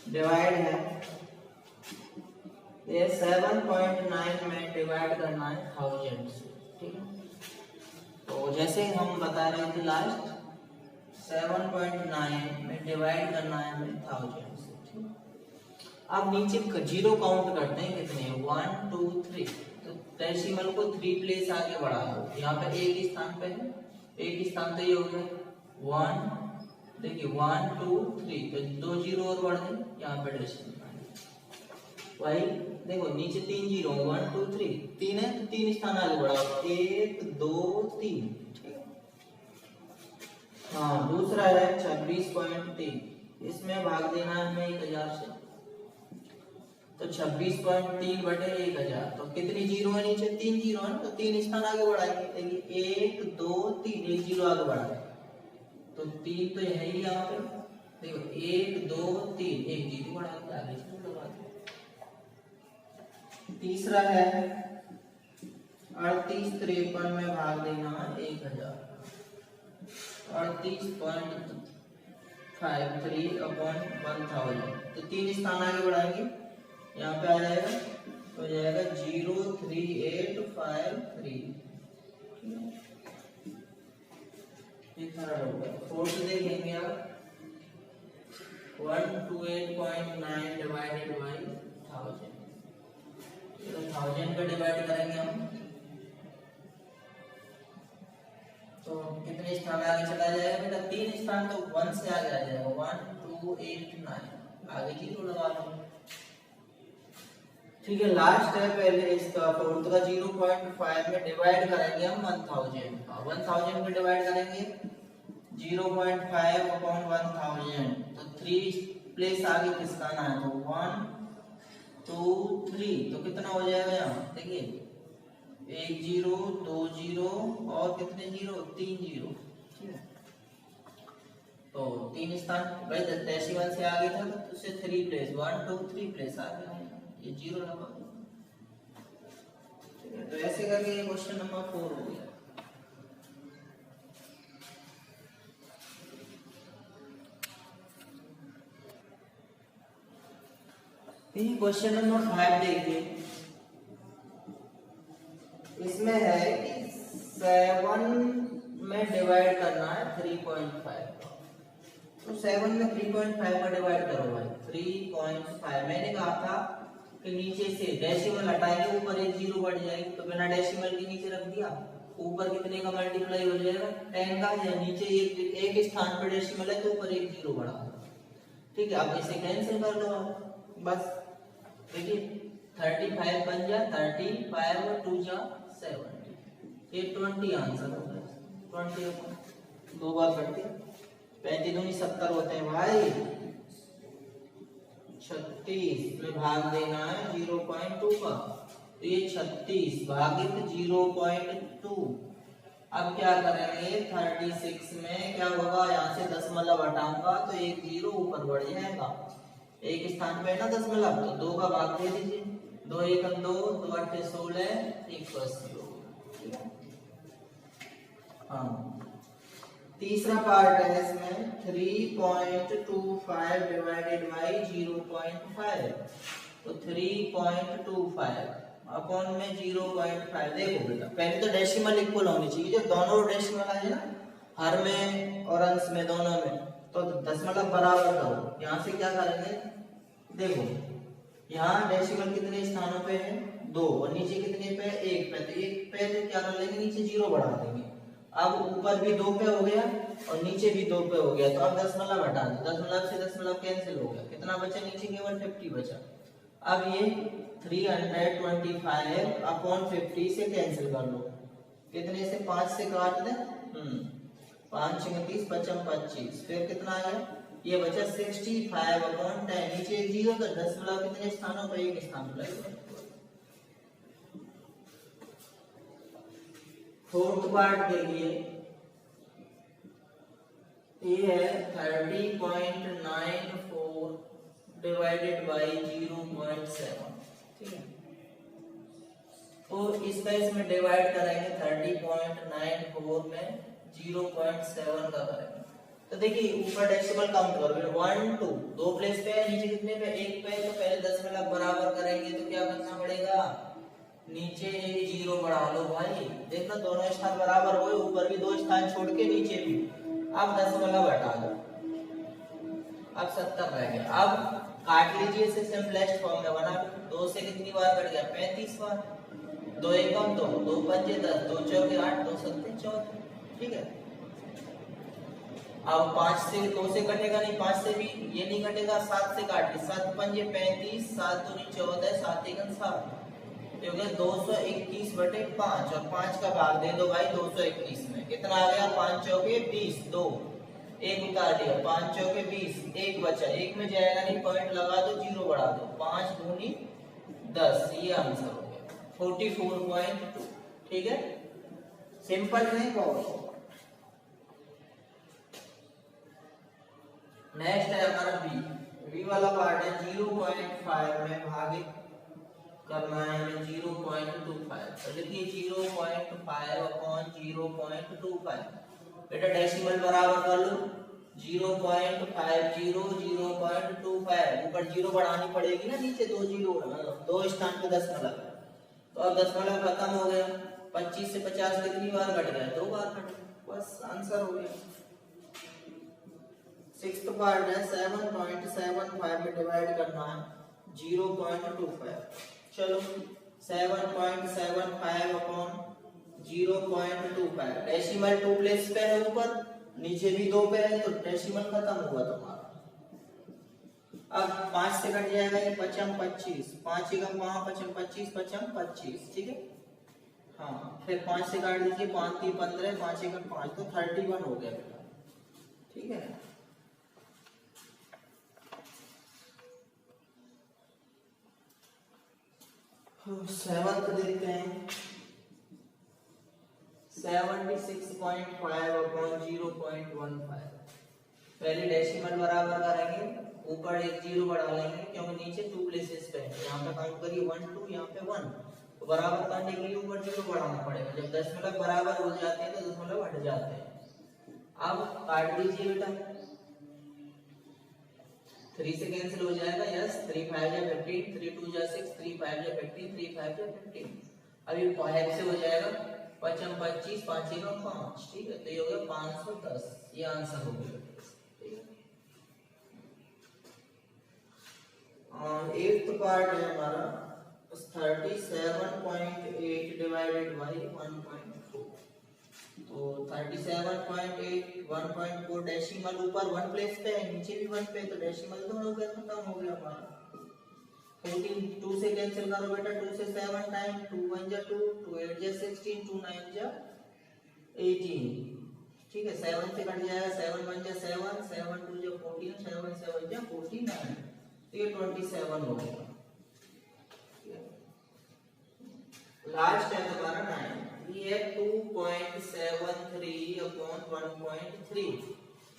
Divide है, ये 7.9 में डिवाइड करना है 1000 से, ठीक है। तो जैसे हम बता रहे थे लास्ट 7.9 में डिवाइड करना है हमें 1000 से, ठीक। अब नीचे जीरो काउंट करते हैं, कितने 1 2 3, तो डेसिमल को 3 प्लेस आगे बढ़ा दो, यहाँ पे एक स्थान पे है, एक स्थान तो ये हो गया 1, देखिए 1 2 3, तो 2 जीरो और बढ़ गए, यहाँ पे डेसिमल वही देखो नीचे 3 जीरो 1 2 3, 3 है तो 3 स्थान आगे बढ़ाओ, 1 2 3, ठीक है। हाँ दूसरा है 26.3, इसमें भाग देना है हमें 1000 से, तो 26.3 बटे 1000, तो कितनी जीरो है नीचे 3 जीरो है ना, तो 3 स्थान आगे बढ़ाएंगे, देखिए 1 2 3, 1 जीरो आगे बढ़ा है, तो 3 तो है ही यहाँ पे, देखो 1 2 3, 1 जीरो बढ़ा के आगे से लगा दो। तीसरा है 3853 में भाग देना 1000, 38.53 अपॉन 1000, तो 3 स्थान आगे बढ़ाएंगे, यहाँ पे आ जाएगा, हो जाएगा 03853, ये सरल हो गया। फोर्थ देखेंगे आप 128.9 डिवाइडेड बाई 1000, तो 1000 पे डिवाइड करेंगे हम, तो कितने स्थान आगे चला जाएगा बेटा, 3 स्थान, तो 1 से आगे आ जाएगा 1289, आगे जीरो लगा लो, ठीक है। लास्ट है पहले इसका फोर्थ का 0.5 में डिवाइड करेंगे हम 1000 में डिवाइड करेंगे 0.5 अपॉन 1000, तो 3 प्लेस आगे किसका आना है, तो 1 2 3, तो कितना हो जाएगा यहाँ देखिए 1 जीरो 2 जीरो और कितने जीरो 3 जीरो, ठीक है। तो 3 स्थान भाई डेसिमल से आगे था तो उससे 3 प्लेस 1 2 3 प्लेस आ गया, ये जीरो लगा, ठीक है। तो ऐसे करके ये क्वेश्चन नंबर 4 हो गया। क्वेश्चन नंबर 5 देखिए, इसमें है कि 7 में डिवाइड करना है 3.5, तो 7 में 3.5 का डिवाइड करो भाई, 3.5 मैंने कहा था कि नीचे से डेसिमल हटाएंगे ऊपर एक जीरो बढ़ जाएगी, तो बिना डेसिमल के नीचे रख दिया, ऊपर कितने का मल्टीप्लाई हो जाएगा 10 का, या नीचे एक स्थान पर डेसिमल है तो ऊपर एक जीरो बढ़ा, ठीक है। अब इसे कैंसिल कर लो बस, देखिए 35 बन जा 35 और 2 जा 70, ये 20 आंसर हो गया, 20 दो बार करते 35 दूनी 70 होते हैं भाई, 36 में भाग देना है 0.2 का, तो ये 36 भागित 0.2, अब क्या करेंगे 36 में क्या होगा, यहाँ से दशमलव हटाऊंगा तो एक जीरो ऊपर बढ़ जाएगा, एक स्थान पे है ना दशमलव, तो 2 का भाग दे दीजिए, 2 1 2, 2 8 16, 180 ठीक है। हाँ तीसरा पार्ट है इसमें 3.25 डिवाइडेड बाई 0.5, तो 3.25 अपॉन में 0.5, देखो बेटा पहले तो डेसिमल इक्वल होनी चाहिए, जब दोनों डेसिमल आ जाए ना हर में और अंश में दोनों में, तो दशमलव बराबर करो, यहाँ से क्या करेंगे देखो यहाँ डेसिमल कितने स्थानों पे है 2 और नीचे कितने पे 1 पे, तो 1 पे तो क्या कर लेंगे नीचे जीरो बढ़ा देंगे, अब ऊपर भी 2 पे हो गया और नीचे भी 2 पे हो गया, तो अब दशमलव हटा दो, दशमलव से दशमलव कैंसिल हो गया, कितना बचा नीचे केवल 50 बचा। अब ये 325 अपॉन 50 से कैंसिल कर लो, कितने से 5 से काट दे 5 6 30 55 25, फिर कितना आया ये बचा 65 अपॉन 10, नीचे एक जीरो तो दशमलव कितने स्थानों पर एक स्थान पर। फोर्थ पार्ट देखिए, ये है 30.94 डिवाइडेड बाई 0.7, ठीक है। तो इसका इसमें डिवाइड करेंगे 30.94 में 0.7 का करेंगे, तो देखिए ऊपर डेसिमल काउंट करो 1 2 दो प्लेस पे है, नीचे कितने पे एक पे, तो पहले दशमलव बराबर करेंगे तो क्या करना पड़ेगा, नीचे एक जीरो बढ़ा लो भाई, देखना दोनों स्थान बराबर हुए, ऊपर भी दो स्थान छोड़ के नीचे भी। अब दशमलव हटा दो, अब 70 रह गया। अब काट लीजिए इसे सिंपलेस्ट फॉर्म में बना लो, 2 से कितनी बार कट गया 35 बार, 2 एकम 2, 2 पंजे 10, 2 चौके 8, 2 सत्ते 14, ठीक है। अब 5 से 2 से कटेगा नहीं, 5 से भी ये नहीं कटेगा, 7 से काट ली, 7 पंजे 35, 7 दूनी 14, 7 एकम 7, ये हो गया 221/5, और 5 का भाग दे दो भाई 221 में, कितना आ गया 5 चौके 20, 2 एक उतार दिया, 5 चौके 20, एक बचा, एक में जाएगा नहीं, पॉइंट लगा दो, जीरो बढ़ा दो, 5 दूनी 10, ये आंसर हो गया 44.2, ठीक है। सिंपल नहीं बहुत। नेक्स्ट है हमारा बी वाला पार्ट है, 0.5 में भागित करना है हमें 0.25, तो लिखिए 0.5 अपॉन 0.25, बेटा डेसिमल बराबर कर लो 0.50 0.25, ऊपर जीरो बढ़ानी पड़ेगी ना, नीचे दो जीरो, दो स्थान पे दशमलव, तो अब दशमलव खत्म हो गया, 25 से 50 कितनी बार कट गया, 2 बार कट गया, बस आंसर हो गया। सिक्स्थ पार्ट है 7.75 में डिवाइड करना है 0.25, चलो 7.75 अपॉन 0.25, डेसिमल 2 प्लेस पे है ऊपर, नीचे भी 2 पे है, तो डेसिमल खत्म हुआ तुम्हारा। अब 5 से कट जाएगा ये 5 25, 5 एकम 5 5 25 5 25, ठीक है। हाँ फिर 5 से काट दीजिए, 5 3 15, 5 एकम 5, तो 31 हो गया बेटा, ठीक है। सेवंथ देखते हैं, 76.5 अपॉन 0.15, पहले डेसिमल बराबर करेंगे, ऊपर एक जीरो बढ़ा लेंगे क्योंकि नीचे 2 प्लेसेस पे है, यहाँ पे काउंट करिए 1 2, यहाँ पे 1, तो बराबर करने के लिए ऊपर जीरो बढ़ाना पड़ेगा, जब दशमलव बराबर हो जाते हैं तो दशमलव हट जाते हैं। अब काट दीजिए बेटा, 3 से कैंसिल हो जाएगा, यस 3 5 या 15, 3 2 जा 6, 3 5 या 15, 3 5 या 15, अभी 5 से हो जाएगा 5 25, 5 एकम 5, ठीक है, तो ये हो गया 510, ये आंसर हो गया, ठीक है। और 8th पार्ट है हमारा 37.8 डिवाइडेड बाई 1.4, तो 37.8 1.4, डेसिमल ऊपर 1 प्लेस पे है, नीचे भी 1 पे, तो डेसिमल दोनों पे खत्म हो गया हमारा। 14 2 से कैंसिल करो बेटा, 2 से 7 टाइम, 2 1 जा 2, 2 8 जा 16, 2 9 जा 18, ठीक है। 7 से कट जाएगा, 7 1 जा 7, 7 2 जा 14, 7 7 जा 49, तो ये 27 हो गया। लास्ट है हमारा 9, ये 2.73 अपॉन 1.3,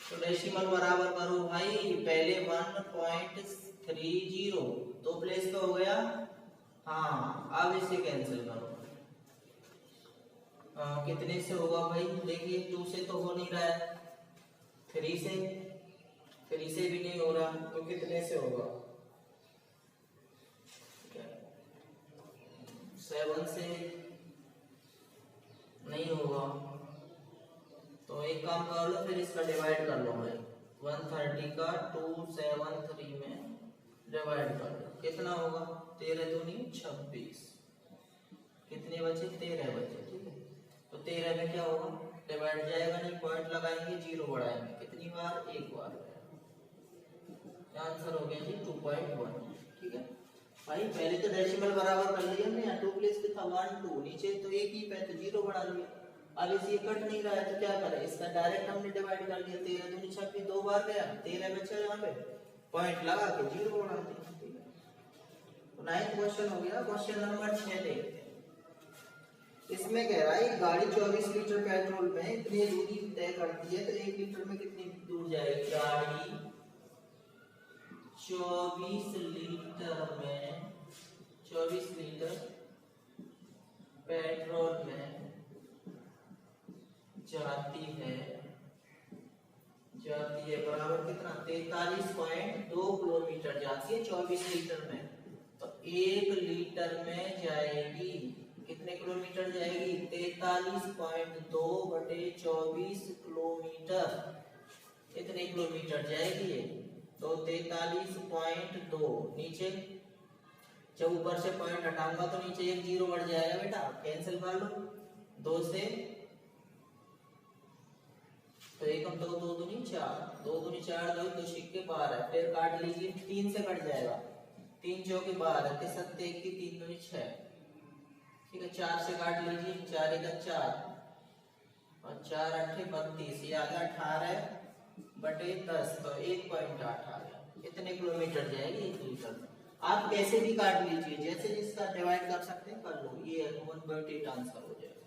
तो डेसिमल बराबर करो भाई, पहले 1.30, 2 प्लेस पे हो गया, हाँ अब इसे कैंसिल करो, कितने से होगा भाई, देखिए 2 से तो हो नहीं रहा है, 3 से भी नहीं हो रहा, तो कितने से होगा, 7 से नहीं होगा, तो एक काम कर लो, फिर इसका डिवाइड कर लो भाई, 130 का 273 में डिवाइड कर लो, कितना होगा, 13 दूनी 26, कितने बचे 13 बचे, ठीक है। तो 13 में क्या होगा, डिवाइड जाएगा नहीं, पॉइंट लगाएंगे, जीरो बढ़ाएंगे, कितनी बार, एक बार, आंसर हो गया जी 2.1, ठीक है भाई। पहले तो डेसिमल बराबर कर लिया हमने, 2 प्लेस पे था 1 2, नीचे तो एक ही पे, तो जीरो बढ़ा लिया, अब इसे कट नहीं रहा है तो क्या करें, इसका डायरेक्ट हमने डिवाइड कर लिया, 13 दूनी 26, 2 बार गया, 13 बचा, यहाँ पे पॉइंट लगा के जीरो बढ़ा दिया, ठीक है। तो 9th क्वेश्चन हो गया। क्वेश्चन नंबर 6 देखते हैं, इसमें कह रहा है गाड़ी 24 लीटर पेट्रोल में इतनी दूरी तय करती है, तो 1 लीटर में कितनी दूर जाएगी, गाड़ी 24 लीटर में 24 लीटर पेट्रोल में जाती जाती है बराबर कितना 43.2 किलोमीटर जाती है 24 लीटर में। तो 1 लीटर में जाएगी कितने किलोमीटर जाएगी 43.2 बटे 24 किलोमीटर। कितने किलोमीटर जाएगी ये तो 43.2 नीचे जब ऊपर से पॉइंट हटाऊंगा तो नीचे एक जीरो बढ़ जाएगा बेटा कैंसिल कर लो 2 से तो एक हम 2 2 दूनी 4 2 दूनी 4 2 2 सिक्के 12 फिर काट लीजिए 3 से कट जाएगा 3 चौके 12 के 7 1 की 3 दूनी 6 ठीक है 4 से काट लीजिए 4 1 4 और 4 8 32 ये आ गया 18 बटे 10 तो 1.8 आ गया। कितने किलोमीटर जाएगी 1 लीटर में। आप कैसे भी काट लीजिए जैसे जिसका डिवाइड कर सकते हैं कर लो ये 1/8 आंसर हो जाएगा।